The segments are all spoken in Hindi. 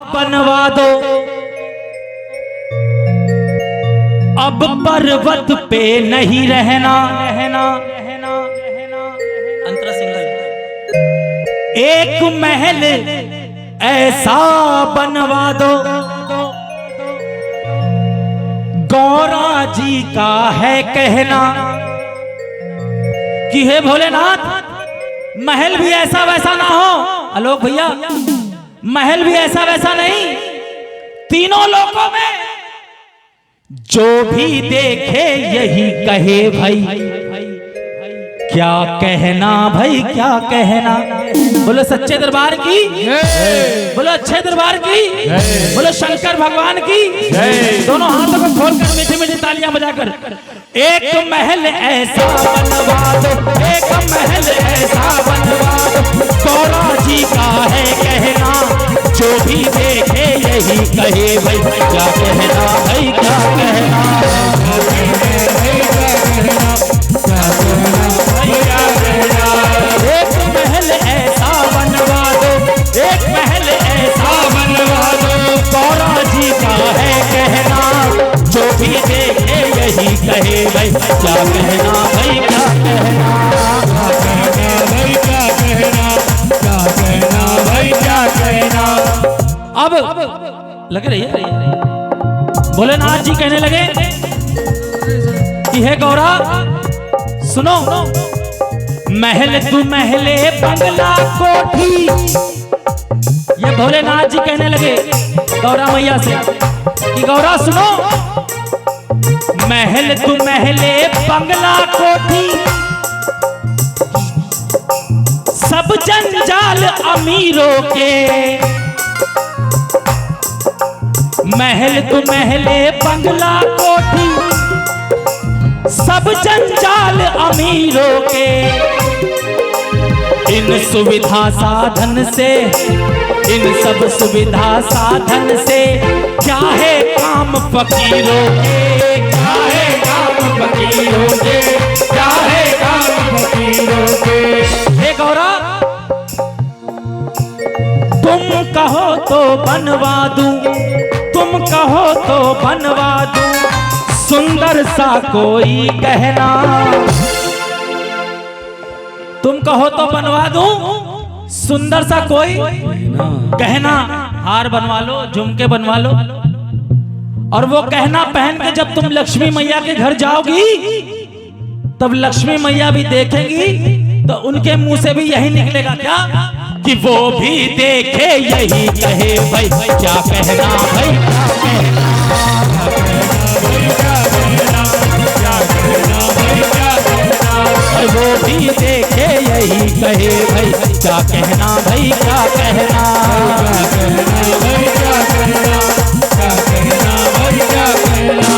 बनवा दो अब पर्वत पे नहीं रहना अंतरा सिंगल। एक महल ऐसा बनवा दो गौरा जी का है कहना कि हे भोलेनाथ महल भी ऐसा वैसा ना हो। आलोक भैया महल भी ऐसा वैसा नहीं, तीनों लोकों में जो भी देखे यही कहे भाई क्या कहना, भाई क्या कहना। बोलो सच्चे दरबार की, बोलो अच्छे दरबार की, बोलो शंकर भगवान की। दोनों हाथों को खोलकर मीठी मीठी तालियां बजाकर एक महल ऐसा बनवा दो, एक महल ऐसा बनवा दो गौरा जी का है कहना, जो भी देखे यही कहे भाई क्या कहना, भाई क्या कहना, एक महल ऐसा बनवा दो, एक महल ऐसा बनवा दो गौरा जी का है कहना, जो भी देखे यही कहे भाई क्या कहना, भाई क्या कहना, भाई क्या कहना, क्या कहना, भाई क्या कहना। अब लग रही है भोलेनाथ जी कहने लगे कि हे गौरा सुनो, महल तू महले बंगला कोठी। ये भोलेनाथ जी कहने लगे गौरा मैया से कि गौरा सुनो, महल तू महले बंगला कोठी सब जंजाल अमीरों के, महल तू महले बंगला कोठी सब जंजाल अमीरों के, इन सुविधा साधन से, इन सब सुविधा साधन से क्या है काम फकीरों के, क्या है काम फकीरों के, क्या है काम फकीरों के। हे गौरा तुम कहो तो बनवा दूं, तुम कहो तो बनवा दूं सुंदर सा कोई गहना, तुम कहो तो बनवा दूं सुंदर सा कोई गहना, हार बनवा लो, झुमके बनवा लो, और वो गहना पहन के जब तुम लक्ष्मी मैया के घर जाओगी तब लक्ष्मी मैया भी देखेंगी तो उनके मुंह से भी यही निकलेगा क्या कि वो भी देखे यही कहे भाई क्या कहना, भाई क्या कहना, और वो भी देखे यही कहे भाई क्या कहना, भाई क्या कहना, भाई क्या कहना, क्या कहना, भाई क्या कहना।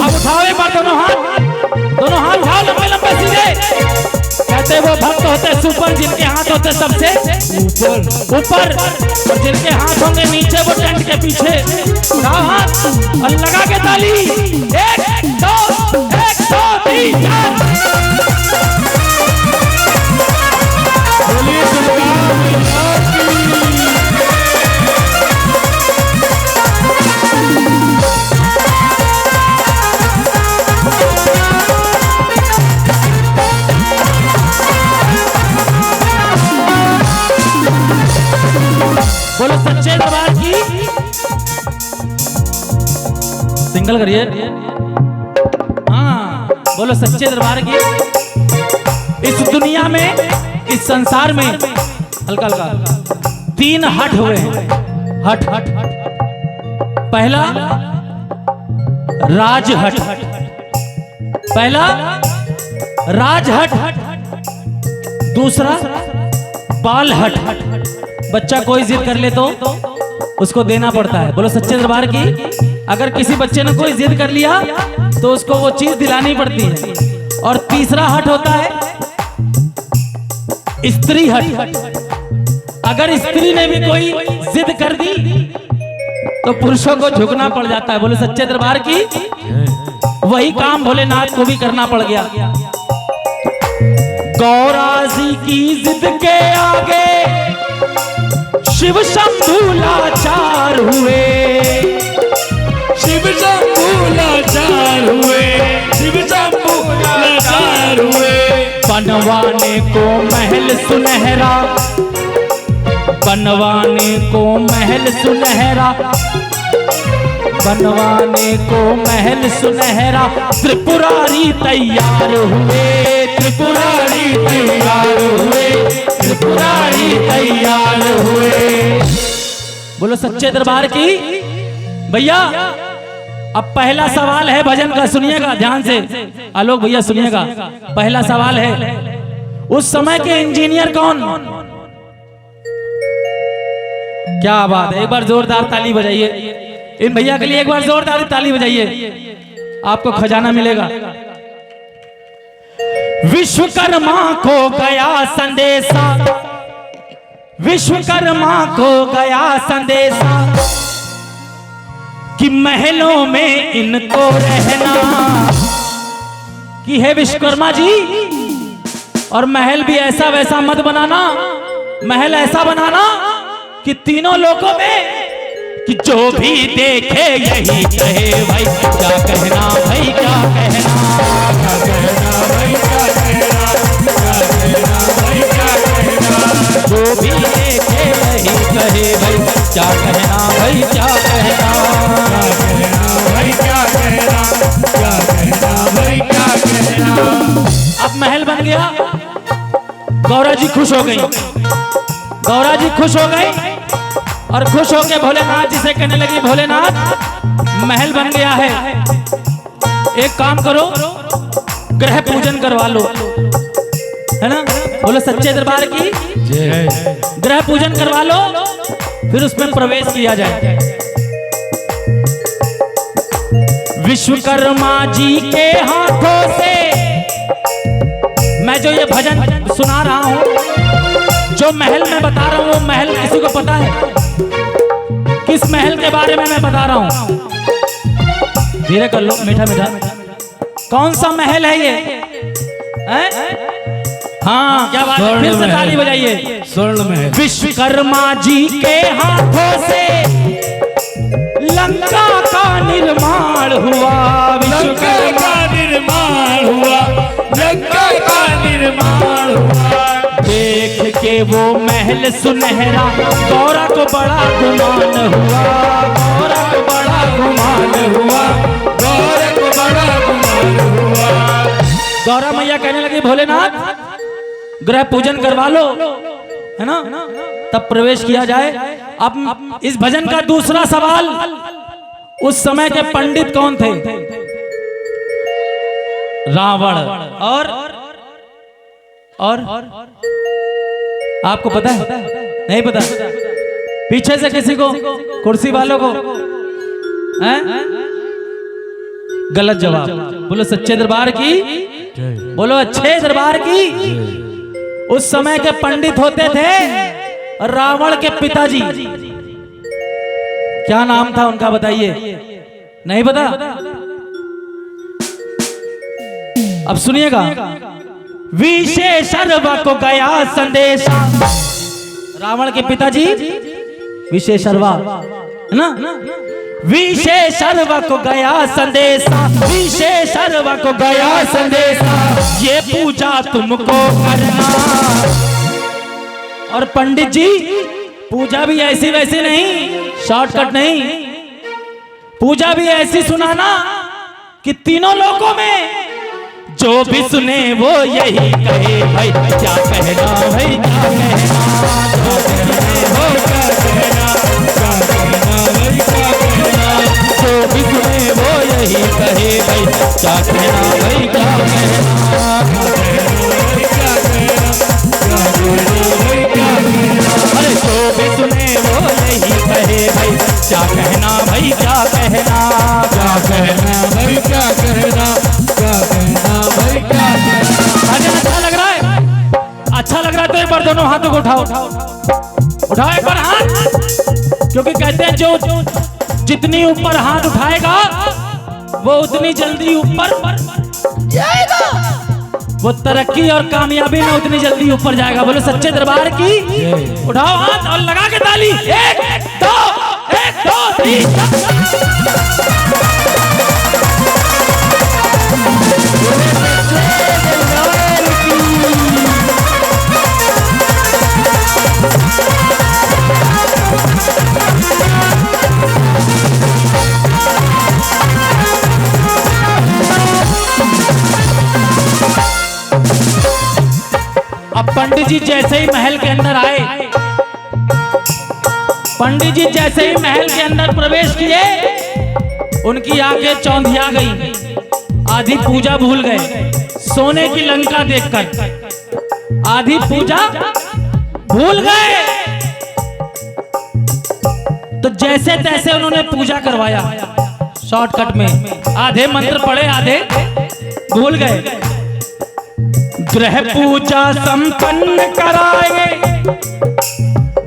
अब उठाओ एक बार दोनों हाथ उठाओ लंबे लंबे सीधे। कहते वो भक्त होते सुपर जिनके हाथ होते सबसे ऊपर और जिनके हाथ होंगे नीचे वो टेंट के पीछे। हाथ और लगा के ताली, एक दो तीन चार। बोलो सच्चे दरबार की, सिंगल करिए। हाँ बोलो सच्चे दरबार की। इस दुनिया में, इस संसार में हल्का हल्का 3 हट हुए हैं। हट हट पहला राज हट, पहला राज हट, दूसरा बाल हट। बच्चा कोई जिद कर ले तो उसको देना पड़ता है। बोलो सच्चे दरबार की। अगर किसी बच्चे ने कोई जिद कर लिया तो उसको वो चीज दिलानी पड़ती है। और तीसरा हट होता है स्त्री हट। अगर स्त्री ने भी कोई जिद कर दी तो पुरुषों को झुकना पड़ जाता है। बोलो सच्चे दरबार की। वही काम भोलेनाथ को भी करना पड़ गया। गौरा जी की जिद के आगे शिव शंभू लाचार हुए। बनवाने को महल सुनहरा, बनवाने को महल सुनहरा, बनवाने को महल सुनहरा, त्रिपुरारी तैयार हुए, त्रिपुरारी तैयार हुए, त्रिपुरारी तैयार हुए। बोलो सच्चे दरबार की। भैया अब पहला सवाल है भजन का, सुनिएगा ध्यान से। आलोक भैया सुनिएगा, पहला सवाल है, उस समय के इंजीनियर कौन? क्या बात है, एक बार जोरदार ताली बजाइए इन भैया के लिए, एक बार जोरदार ताली बजाइए, आपको खजाना मिलेगा। विश्वकर्मा को गया संदेशा, विश्वकर्मा को गया संदेशा कि महलों में इनको रहना, कि है विश्वकर्मा जी, और महल भी ऐसा वैसा मत बनाना, महल ऐसा बनाना कि तीनों लोगों में कि जो भी देखे यही कहे भाई क्या कहना, भाई क्या कहना, क्या कहना भाई क्या कहना, क्या कहना भाई क्या कहना, जो भी देखे यही कहे भाई क्या कहना, भाई क्या कहना, क्या कहना भाई क्या कहना, क्या कहना भाई क्या कहना। अब महल बन गया, गौरा जी खुश हो गई, गौरा जी खुश हो गई और खुश होके भोलेनाथ जी से कहने लगी, भोलेनाथ महल बन गया है, एक काम करो ग्रह पूजन करवा लो, है ना। बोलो सच्चे दरबार की जय। ग्रह पूजन करवा लो, फिर उसमें प्रवेश किया जाए। विश्वकर्मा जी के हाथों से मैं जो ये भजन सुना रहा हूं, जो महल में बता रहा हूं, वो महल किसी को पता है? किस महल के बारे में मैं बता रहा हूं? धीरे कर लो, मीठा मीठा। कौन सा महल है ये? हाँ क्या बात है, फिर से ताली बजाइए। स्वर्ण महल। विश्वकर्मा जी के हाथों से लंका का निर्माण हुआ, लंका का निर्माण हुआ, लंका का निर्माण हुआ। देख के वो महल सुनहरा गौरा को बड़ा गुमान हुआ, गौरा को बड़ा गुमान हुआ, गौरा को बड़ा गुमान हुआ। गौरा मैया कहने लगी, भोलेनाथ ग्रह पूजन करवा लो, है ना, तब प्रवेश किया जाए। अब इस भजन का दूसरा सवाल, उस समय के पंडित कौन थे? रावण। और आपको पता है? नहीं पता? पीछे से किसी को, कुर्सी वालों को हैं? गलत जवाब। बोलो सच्चे दरबार की, बोलो अच्छे दरबार की। उस समय के पंडित होते थे रावण के पिताजी। क्या नाम था उनका बताइए? नहीं पता? अब सुनिएगा। विशेषर्वा को गया संदेशा, रावण के पिताजी विशेषर्वा, है ना। विशेषर्वा को गया संदेशा, विशेषर्वा को गया संदेशा, ये पूजा तुमको करना। और पंडित जी पूजा भी ऐसी वैसी नहीं, शॉर्टकट नहीं, पूजा भी ऐसी सुनाना कि तीनों लोगों में जो भी सुने वो यही कहे भाई क्या कहना, भाई क्या कहना, जो भी सुने वो क्या कहना, क्या कहना भाई क्या कहना, जो भी सुने वो यही कहे भाई क्या कहना, भाई क्या कहना, क्या कहना, क्या कहना भाई क्या कहना। अरे जो भी सुने वो यही कहे भाई क्या कहना, भाई क्या कहना, क्या कहना भाई क्या कहना, क्या कहना भाई क्या कहना। भजन अच्छा लग रहा है? अच्छा लग रहा है तो एक बार दोनों हाथों को उठाओ, उठाओ एक बार हाथ, क्योंकि कहते हैं जो जितनी ऊपर हाथ उठाएगा वो उतनी जल्दी ऊपर जाएगा, वो तरक्की और कामयाबी में उतनी जल्दी ऊपर जाएगा। बोलो सच्चे दरबार की, उठाओ हाथ और लगा के ताली। 1 2 1 2 3 पंडित जी जैसे ही महल के अंदर आए, पंडित जी जैसे ही महल के अंदर प्रवेश किए, उनकी आंखें चौंधिया गई, आधी पूजा भूल गए। सोने की लंका देखकर आधी पूजा भूल गए। तो जैसे तैसे उन्होंने पूजा करवाया शॉर्टकट में, आधे मंत्र पढ़े आधे भूल गए। ग्रह पूजा संपन्न कराए,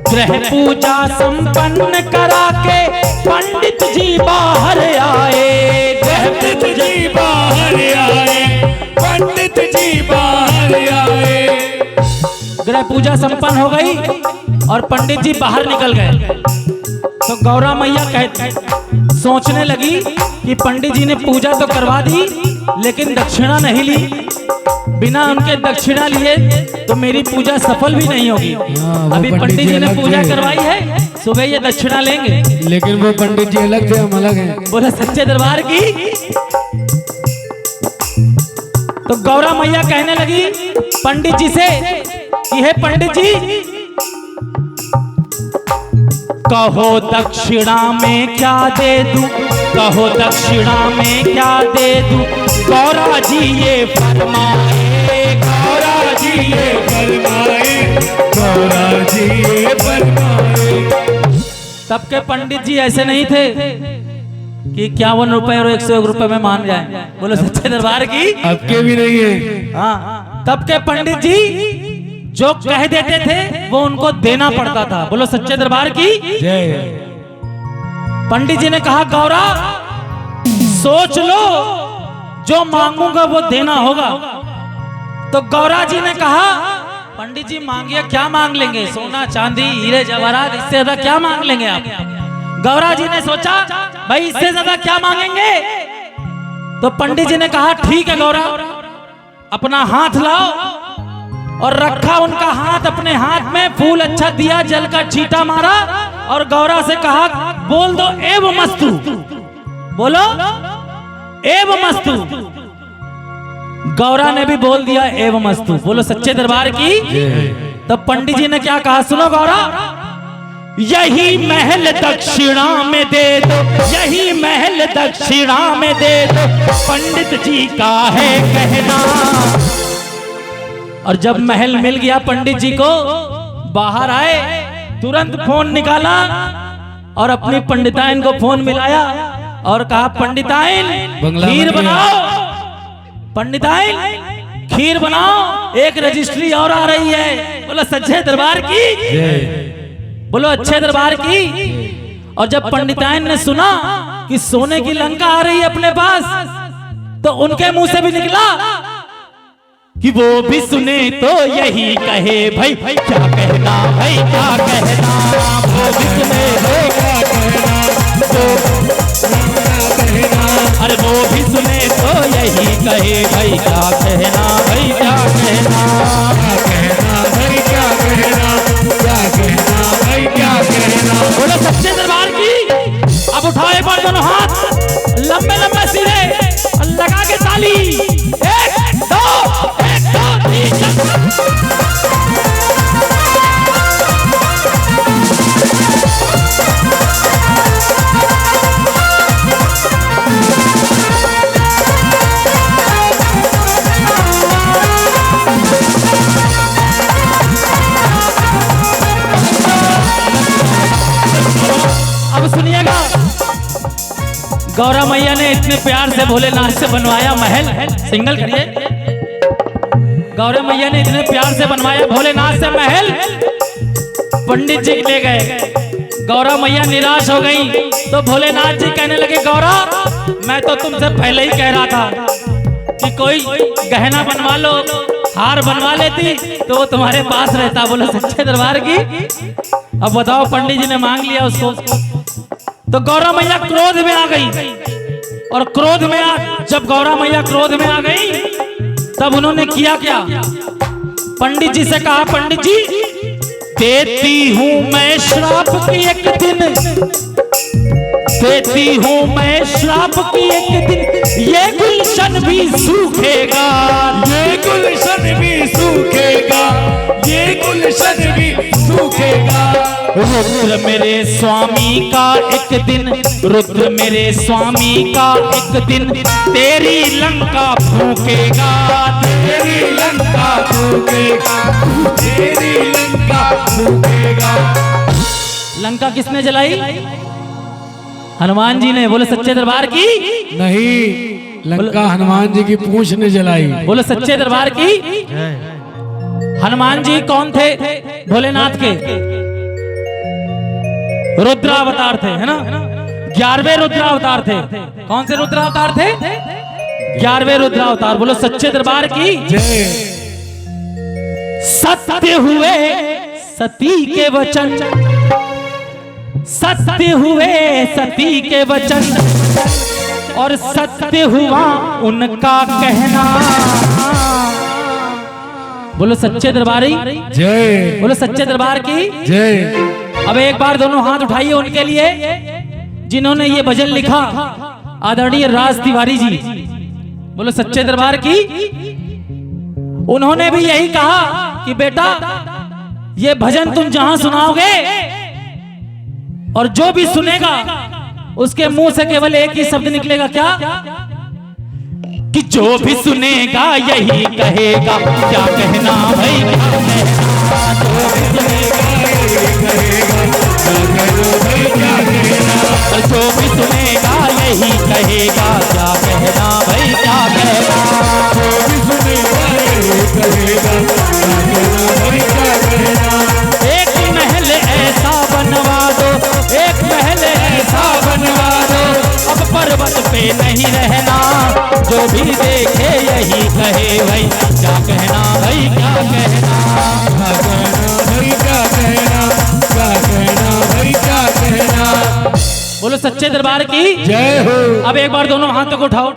ग्रह पूजा संपन्न करा के पंडित जी बाहर आए। पंडित जी बाहर आए, पंडित जी बाहर आए। ग्रह पूजा संपन्न हो गई और पंडित जी बाहर निकल गए। तो गौरा मैया सोचने लगी कि पंडित जी ने पूजा तो करवा दी लेकिन दक्षिणा नहीं ली, बिना उनके दक्षिणा लिए तो मेरी पूजा सफल भी नहीं होगी। अभी पंडित जी ने पूजा करवाई है, सुबह ये दक्षिणा लेंगे। लेकिन वो पंडित जी अलग थे, हम अलग हैं। बोला सच्चे दरबार की। तो गौरा मैया कहने लगी पंडित जी से कि हे पंडित जी, कहो दक्षिणा में क्या दे दूं, कहो दक्षिणा में क्या दे दूं। गौरा जी ये फरमाए, गौरा जी ये फरमाए, गौरा जी ये फरमाए। तब के पंडित जी ऐसे नहीं थे कि 51 रुपए और 101 रुपए में मान जाए। बोलो सच्चे दरबार की। अब के भी नहीं है। हाँ, तब के पंडित जी जो कह देते थे वो उनको देना पड़ता था। बोलो सच्चे दरबार की जय। पंडित जी ने कहा गौरा सोच लो, जो मांगूंगा वो देना होगा। तो गौरा जी ने कहा पंडित जी मांगिए, क्या मांग लेंगे, सोना चांदी हीरे जवाहरात, इससे ज्यादा क्या मांग लेंगे आप। गौरा जी ने सोचा भाई इससे ज्यादा क्या मांगेंगे। तो पंडित जी ने कहा ठीक है गौरा, अपना हाथ लाओ। और रखा उनका हाथ अपने हाथ में, फूल अच्छा दिया, जल का छींटा मारा और गौरा से कहा बोल दो एव मस्तु, बोलो एव मस्तु। गौरा ने भी बोल दिया एव मस्तु। बोलो सच्चे दरबार की। तब पंडित जी ने क्या कहा सुनो गौरा, यही महल दक्षिणा में दे दो, यही महल दक्षिणा में दे दो, पंडित जी का है कहना। और जब महल मिल गया पंडित जी को, बाहर आए, तुरंत फोन निकाला और अपनी पंडिताइन को फोन मिलाया और कहा पंडिताइन खीर बनाओ, पंडिताइन खीर बनाओ, एक रजिस्ट्री और आ रही है। बोलो सच्चे दरबार की, बोलो अच्छे दरबार की। और जब पंडिताइन ने सुना कि सोने की लंका आ रही है अपने पास, तो उनके मुंह से भी निकला कि वो भी सुने तो यही कहे भाई क्या कहना, भाई क्या कहना। वो भी सुने तो क्या कहना, अरे वो भी सुने तो यही कहे भाई क्या कहना, भाई क्या कहना, क्या कहना भाई, क्या कहना, क्या कहना भाई, क्या कहना। बोलो सच्चे दरबार की। अब उठाए पर दोनों हाथ लंबे लंबे सिरे और लगा के ताली, 1 2 1 2 3 अब सुनिएगा, गौरा मैया ने इतने प्यार से भोलेनाथ से बनवाया महल, सिंगल करिए। गौरा मैया ने इतने प्यार से बनवाया भोलेनाथ से महल, पंडित जी ले गए। गौरा मैया निराश हो गई तो भोलेनाथ जी कहने लगे गौरा मैं तो तुमसे पहले ही कह रहा था कि कोई गहना बनवा लो, हार बनवा लेती तो वो तुम्हारे पास रहता। बोलो सच्चे दरबार की। अब बताओ पंडित जी ने मांग लिया उसको, तो गौरा मैया क्रोध में आ गई। और क्रोध में जब गौरा मैया क्रोध में आ गई तब उन्होंने किया क्या, पंडित जी से कहा पंडित जी देती हूं मैं श्राप की एक दिन, देती हूं मैं श्राप की एक दिन, ये गुलशन भी सूखेगा, ये गुलशन भी सूखेगा, ये गुलशन भी सूखेगा। रुद्र मेरे स्वामी का एक दिन, रुद्र मेरे स्वामी का एक दिन तेरी लंका फूकेगा, तेरी लंका फूकेगा, तेरी लंका फूकेगा। लंका किसने जलाई? हनुमान जी ने। बोले सच्चे दरबार की। नहीं, लंका हनुमान जी की पूंछ ने जलाई। बोले सच्चे दरबार की। हनुमान जी कौन थे? भोलेनाथ के रुद्रावतार थे, है ना? 11वें रुद्रावतार थे। कौन से रुद्रावतार थे? 11वें रुद्रावतार। बोलो सच्चे दरबार की जय। सत्य हुए सती के वचन, सत्य हुए सती के वचन, और सत्य हुआ उनका कहना। बोलो सच्चे दरबारी जय। बोलो सच्चे दरबार की जय। अब एक बार दोनों हाथ उठाइए उनके लिए जिन्होंने ये भजन लिखा, आदरणीय राज तिवारी जी। बोलो सच्चे दरबार की। उन्होंने भी यही कहा कि बेटा ये भजन तुम जहां सुनाओगे और जो भी सुनेगा उसके मुंह से केवल एक ही शब्द निकलेगा, क्या? कि जो भी सुनेगा यही कहेगा, क्या कहना भाई, क्या कहना? जो भी सुनेगा यही कहेगा, क्या कहना भाई, क्या कहना? जो भी सुनेगा यही कहेगा, क्या कहना भाई, क्या कहना? जो भी सुनेगा यही कहेगा, क्या कहना भाई, क्या कहना? एक महल ऐसा बनवा दो, एक महल ऐसा बनवा दो, अब पर्वत पे नहीं रहना, जो भी देखे यही कहे भाई, क्या कहना भाई, क्या कहना? क्या कहना भाई, क्या कहना? क्या कहना भाई, क्या कहना? बोलो सच्चे दरबार की जय हो। अब एक बार दोनों हाथों को उठाओ।